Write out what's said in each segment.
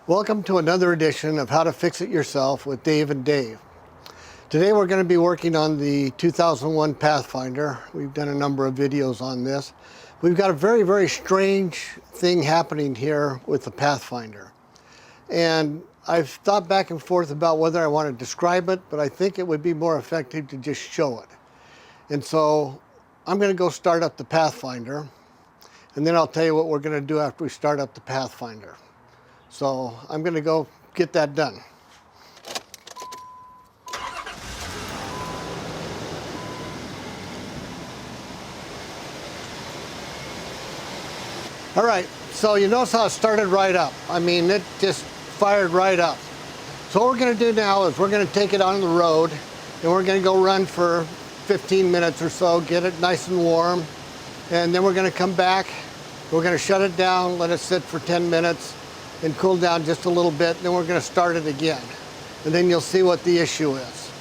Welcome to another edition of How to Fix It Yourself with Dave and Dave. Today we're going to be working on the 2001 Pathfinder. We've done a number of videos on this. We've got a very strange thing happening here with the Pathfinder. And I've thought back and forth about whether I want to describe it, but I think it would be more effective to just show it. And so I'm going to go start up the Pathfinder, and then I'll tell you what we're going to do after we start up the Pathfinder. So I'm going to go get that done. All right, so you notice how it started right up. I mean, it just fired right up. So what we're going to do now is we're going to take it on the road, and we're going to go run for 15 minutes or so, get it nice and warm, and then we're going to come back. We're going to shut it down, let it sit for 10 minutes, and cool down just a little bit, then we're going to start it again. And then you'll see what the issue is.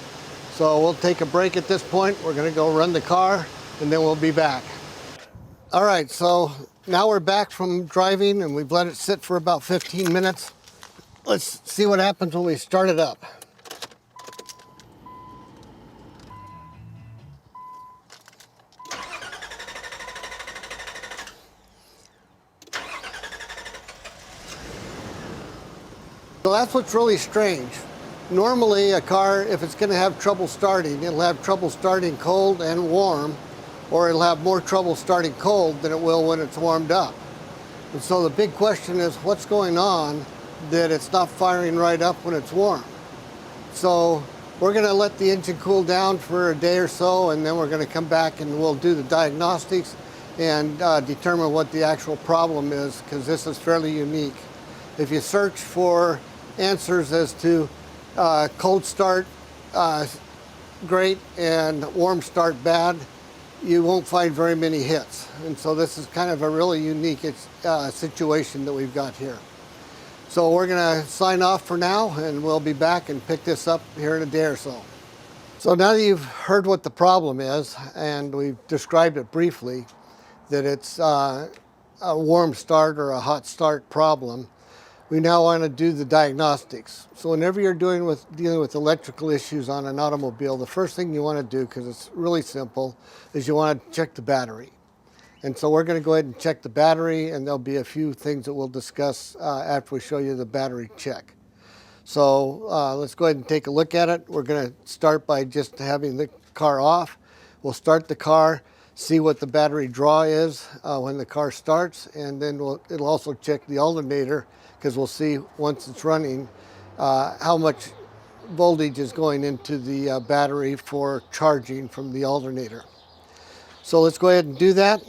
So we'll take a break at this point. We're going to go run the car, and then we'll be back. All right, so now we're back from driving, and we've let it sit for about 15 minutes. Let's see what happens when we start it up. So that's what's really strange. Normally a car, if it's going to have trouble starting, it'll have trouble starting cold and warm, or it'll have more trouble starting cold than it will when it's warmed up. And so the big question is, what's going on that it's not firing right up when it's warm? So we're going to let the engine cool down for a day or so, and then we're going to come back and we'll do the diagnostics and determine what the actual problem is, because this is fairly unique. If you search for answers as to cold start great and warm start bad, you won't find very many hits. And so this is kind of a really unique situation that we've got here. So we're going to sign off for now, and we'll be back and pick this up here in a day or so. So now that you've heard what the problem is, and we've described it briefly, that it's a warm start or a hot start problem, we now want to do the diagnostics. So whenever you're dealing with electrical issues on an automobile, the first thing you want to do, because it's really simple, is you want to check the battery. And so we're going to go ahead and check the battery, and there'll be a few things that we'll discuss after we show you the battery check. So let's go ahead and take a look at it. We're going to start by just having the car off. We'll start the car, see what the battery draw is when the car starts, and then it'll also check the alternator, because we'll see once it's running how much voltage is going into the battery for charging from the alternator. So let's go ahead and do that.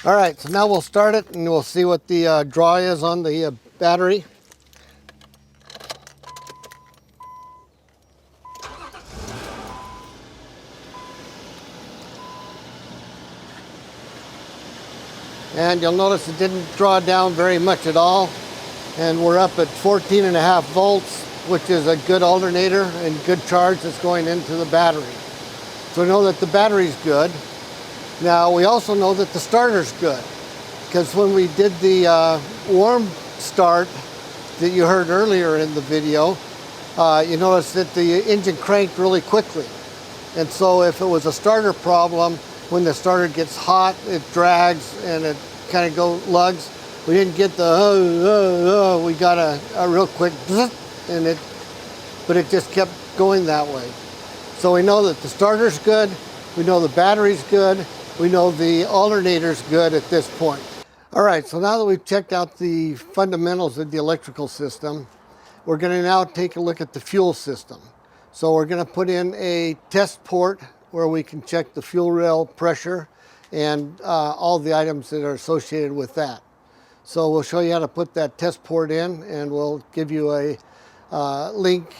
All right, so now we'll start it, and we'll see what the draw is on the battery. And you'll notice it didn't draw down very much at all. And we're up at 14.5 volts, which is a good alternator and good charge that's going into the battery. So we know that the battery's good. Now we also know that the starter's good, because when we did the warm start that you heard earlier in the video, you notice that the engine cranked really quickly. And so if it was a starter problem, when the starter gets hot, it drags and it kind of lugs. We didn't get the we got a real quick and but it just kept going that way. So we know that the starter's good, we know the battery's good, we know the alternator's good at this point. All right, so now that we've checked out the fundamentals of the electrical system, we're going to now take a look at the fuel system. So we're going to put in a test port where we can check the fuel rail pressure and all the items that are associated with that. So we'll show you how to put that test port in, and we'll give you a link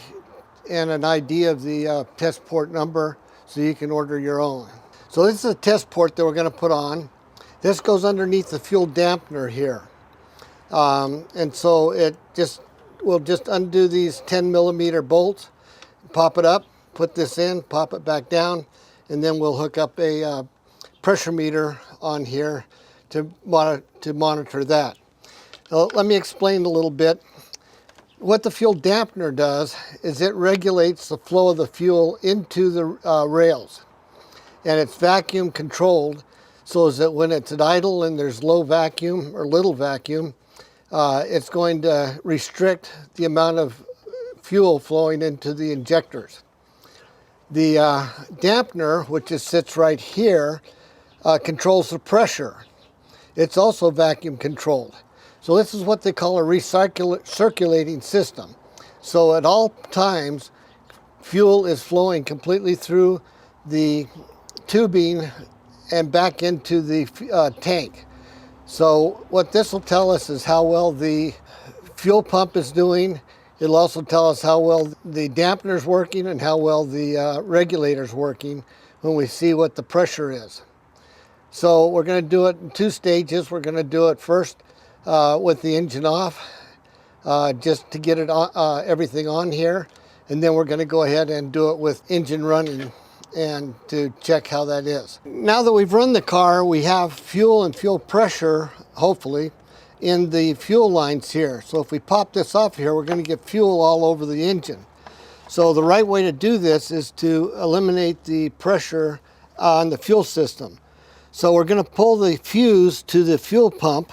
and an idea of the test port number so you can order your own. So this is a test port that we're going to put on. This goes underneath the fuel dampener here. And so we'll just undo these 10mm bolts, pop it up, put this in, pop it back down, and then we'll hook up a pressure meter on here to monitor that. Now, let me explain a little bit. What the fuel dampener does is it regulates the flow of the fuel into the rails. And it's vacuum controlled so that when it's at idle and there's low vacuum or little vacuum, it's going to restrict the amount of fuel flowing into the injectors. The dampener, which sits right here, controls the pressure. It's also vacuum controlled. So this is what they call a recirculating system. So at all times, fuel is flowing completely through the tubing and back into the tank. So what this will tell us is how well the fuel pump is doing. It'll also tell us how well the dampener is working and how well the regulator is working when we see what the pressure is. So we're going to do it in 2 stages. We're going to do it first with the engine off, just to get it on, everything on here, and then we're going to go ahead and do it with engine running and to check how that is. Now that we've run the car, we have fuel and fuel pressure, hopefully, in the fuel lines here. So if we pop this off here, we're going to get fuel all over the engine. So the right way to do this is to eliminate the pressure on the fuel system. So we're going to pull the fuse to the fuel pump,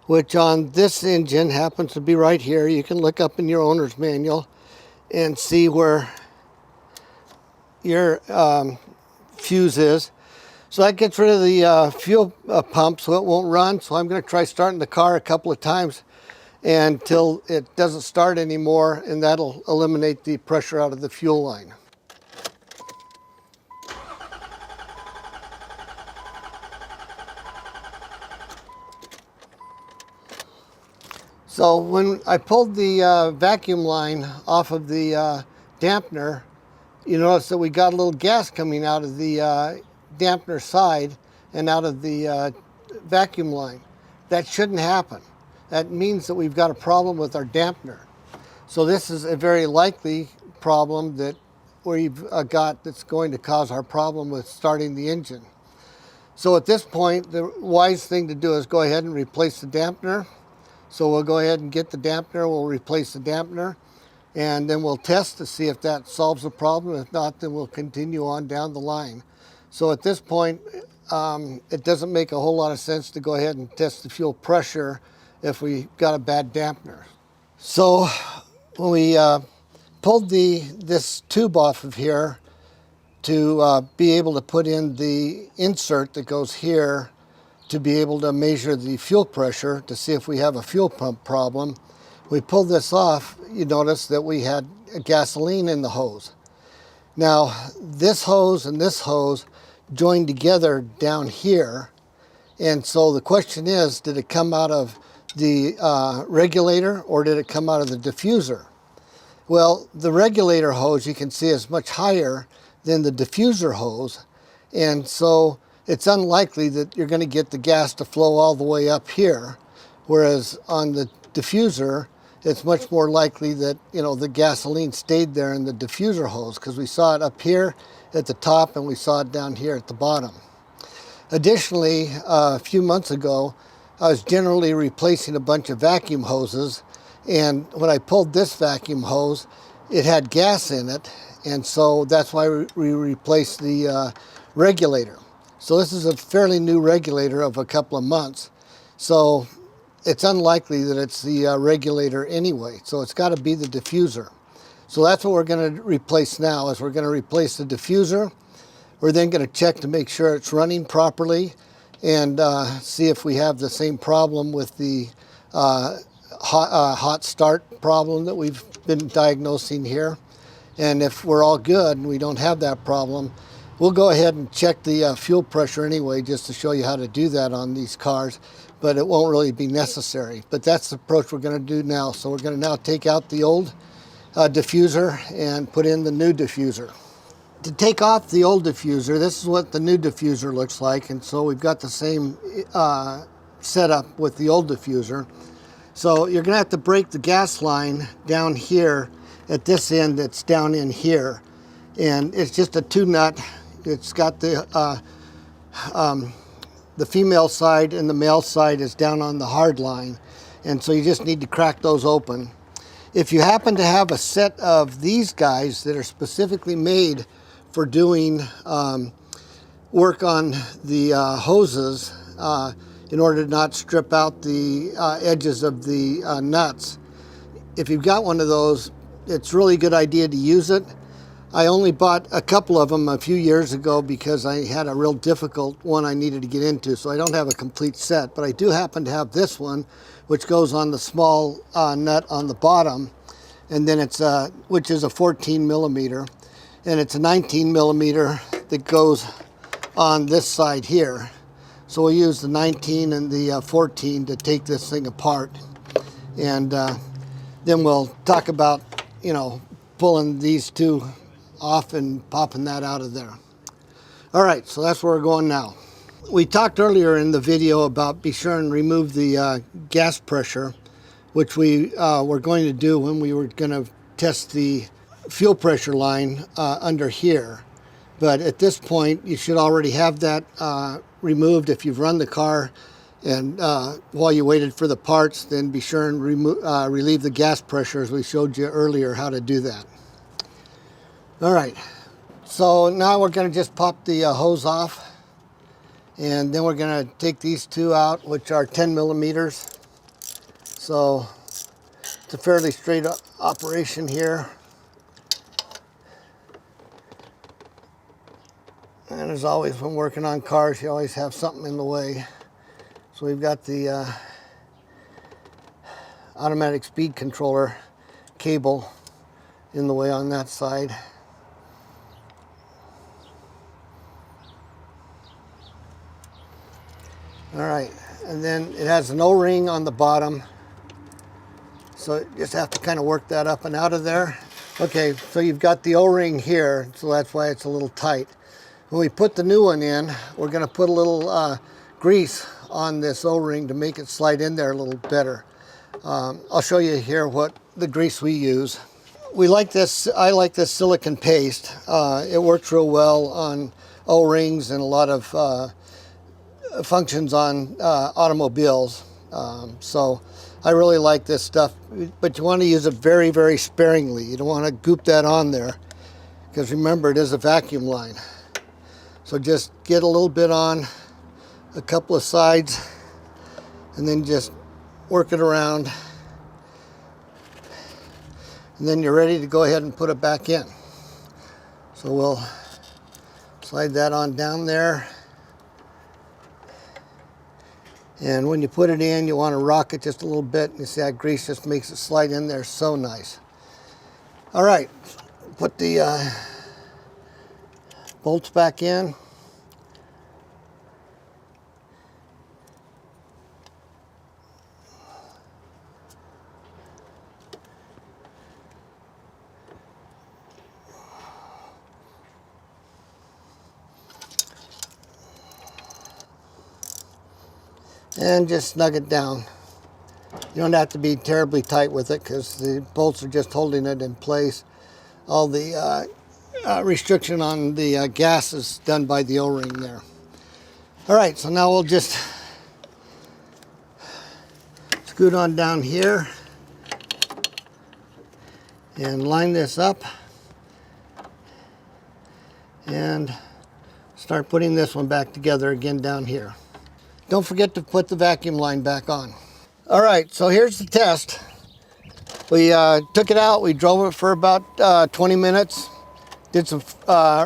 which on this engine happens to be right here. You can look up in your owner's manual and see where your fuse is. So that gets rid of the fuel pump so it won't run. So I'm going to try starting the car a couple of times until it doesn't start anymore, and that'll eliminate the pressure out of the fuel line. So when I pulled the vacuum line off of the dampener, you notice that we got a little gas coming out of the dampener side and out of the vacuum line. That shouldn't happen. That means that we've got a problem with our dampener. So this is a very likely problem that we've got that's going to cause our problem with starting the engine. So at this point, the wise thing to do is go ahead and replace the dampener. So we'll go ahead and get the dampener, we'll replace the dampener, and then we'll test to see if that solves the problem. If not, then we'll continue on down the line. So at this point, it doesn't make a whole lot of sense to go ahead and test the fuel pressure if we got a bad dampener. So when we pulled this tube off of here to be able to put in the insert that goes here to be able to measure the fuel pressure to see if we have a fuel pump problem, we pulled this off, you notice that we had gasoline in the hose. Now, this hose and this hose joined together down here, and so the question is, did it come out of the regulator or did it come out of the diffuser? Well, the regulator hose you can see is much higher than the diffuser hose, and so it's unlikely that you're going to get the gas to flow all the way up here, whereas on the diffuser, it's much more likely that, you know, the gasoline stayed there in the diffuser hose, because we saw it up here at the top and we saw it down here at the bottom. Additionally, a few months ago, I was generally replacing a bunch of vacuum hoses, and when I pulled this vacuum hose, it had gas in it, and so that's why we replaced the regulator. So this is a fairly new regulator of a couple of months. So it's unlikely that it's the regulator anyway. So it's got to be the diffuser. So that's what we're going to replace now, is we're going to replace the diffuser. We're then going to check to make sure it's running properly and see if we have the same problem with the hot start problem that we've been diagnosing here. And if we're all good and we don't have that problem, we'll go ahead and check the fuel pressure anyway, just to show you how to do that on these cars, but it won't really be necessary. But that's the approach we're going to do now. So we're going to now take out the old diffuser and put in the new diffuser. To take off the old diffuser, this is what the new diffuser looks like, and so we've got the same setup with the old diffuser. So you're going to have to break the gas line down here at this end that's down in here, and it's just a 2-nut. It's got the female side and the male side is down on the hard line, and so you just need to crack those open. If you happen to have a set of these guys that are specifically made for doing work on the hoses in order to not strip out the edges of the nuts, if you've got one of those, it's a really good idea to use it. I only bought a couple of them a few years ago because I had a real difficult one I needed to get into, so I don't have a complete set, but I do happen to have this one, which goes on the small nut on the bottom, and then it's which is a 14 millimeter, and it's a 19 millimeter that goes on this side here. So we'll use the 19 and the 14 to take this thing apart, and then we'll talk about, you know, pulling these two off and popping that out of there. All right, so that's where we're going now. We talked earlier in the video about be sure and remove the gas pressure, which we were going to do when we were going to test the fuel pressure line under here. But at this point, you should already have that removed. If you've run the car and while you waited for the parts, then be sure and relieve the gas pressure, as we showed you earlier how to do that. All right, so now we're going to just pop the hose off, and then we're going to take these two out, which are 10 millimeters. So it's a fairly straight operation here. And as always, when working on cars, you always have something in the way. So we've got the automatic speed controller cable in the way on that side. All right, and then it has an O-ring on the bottom, so you just have to kind of work that up and out of there. Okay, so you've got the O-ring here, so that's why it's a little tight. When we put the new one in, we're going to put a little grease on this O-ring to make it slide in there a little better. I'll show you here what the grease we use. We like this. I like this silicone paste. It works real well on O-rings and a lot of functions on automobiles. So I really like this stuff, but you want to use it very, very sparingly. You don't want to goop that on there, because remember, it is a vacuum line. So just get a little bit on a couple of sides and then just work it around, and then you're ready to go ahead and put it back in. So we'll slide that on down there, and when you put it in, you want to rock it just a little bit. You see that grease just makes it slide in there so nice. All right, put the bolts back in. And just snug it down. You don't have to be terribly tight with it, because the bolts are just holding it in place. All the restriction on the gas is done by the O-ring there. All right, so now we'll just scoot on down here and line this up and start putting this one back together again down here. Don't forget to put the vacuum line back on. All right, so here's the test. We took it out, we drove it for about 20 minutes, did some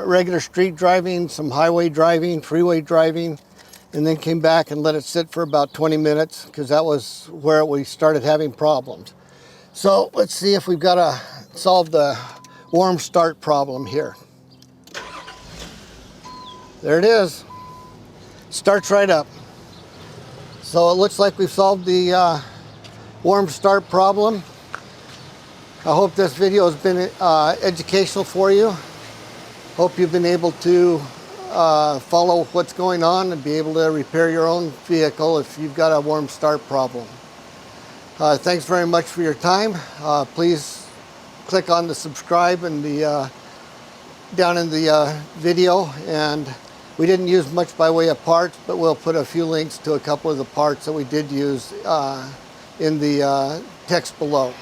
regular street driving, some highway driving, freeway driving, and then came back and let it sit for about 20 minutes, because that was where we started having problems. So let's see if we've got to solve the warm start problem here. There it is. Starts right up. So it looks like we've solved the warm start problem. I hope this video has been educational for you. Hope you've been able to follow what's going on and be able to repair your own vehicle if you've got a warm start problem. Thanks very much for your time. Please click on the subscribe and the down in the video, and we didn't use much by way of parts, but we'll put a few links to a couple of the parts that we did use in the text below.